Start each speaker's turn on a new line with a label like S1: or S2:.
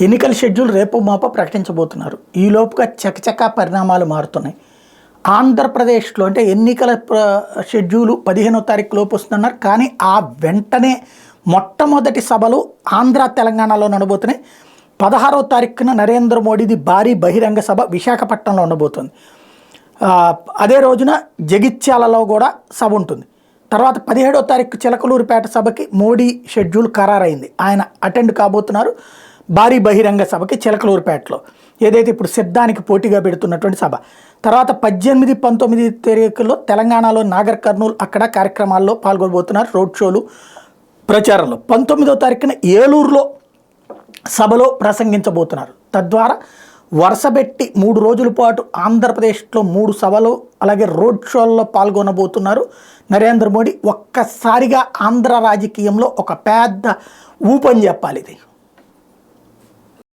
S1: ఎన్నికల షెడ్యూల్ రేపు మాప ప్రకటించబోతున్నారు. ఈ లోపుగా చకచకా పరిణామాలు మారుతున్నాయి. ఆంధ్రప్రదేశ్లో అంటే ఎన్నికల షెడ్యూలు 15వ తారీఖు లోపు వస్తుందన్నారు. కానీ ఆ వెంటనే మొట్టమొదటి సభలు ఆంధ్ర తెలంగాణలో నడబోతున్నాయి. 16వ తారీఖున నరేంద్ర మోడీది భారీ బహిరంగ సభ విశాఖపట్నంలో ఉండబోతుంది. అదే రోజున జగిత్యాలలో కూడా సభ ఉంటుంది. తర్వాత 17వ తారీఖు చిలకలూరుపేట సభకి మోడీ షెడ్యూల్ ఖరారైంది. ఆయన అటెండ్ కాబోతున్నారు భారీ బహిరంగ సభకి చిలకలూరుపేటలో, ఏదైతే ఇప్పుడు సిద్ధానికి పోటీగా పెడుతున్నటువంటి సభ. తర్వాత 18, 19 తారీఖుల్లో తెలంగాణలో నాగర్ కర్నూలు అక్కడ కార్యక్రమాల్లో పాల్గొనబోతున్నారు, రోడ్ షోలు, ప్రచారంలో. 19వ తారీఖున ఏలూరులో సభలో ప్రసంగించబోతున్నారు. తద్వారా వరుసబెట్టి 3 రోజుల పాటు ఆంధ్రప్రదేశ్లో 3 సభలు అలాగే రోడ్ షోల్లో పాల్గొనబోతున్నారు నరేంద్ర మోడీ. ఒక్కసారిగా ఆంధ్ర రాజకీయంలో ఒక పెద్ద ఊపని చెప్పాలి ఇది.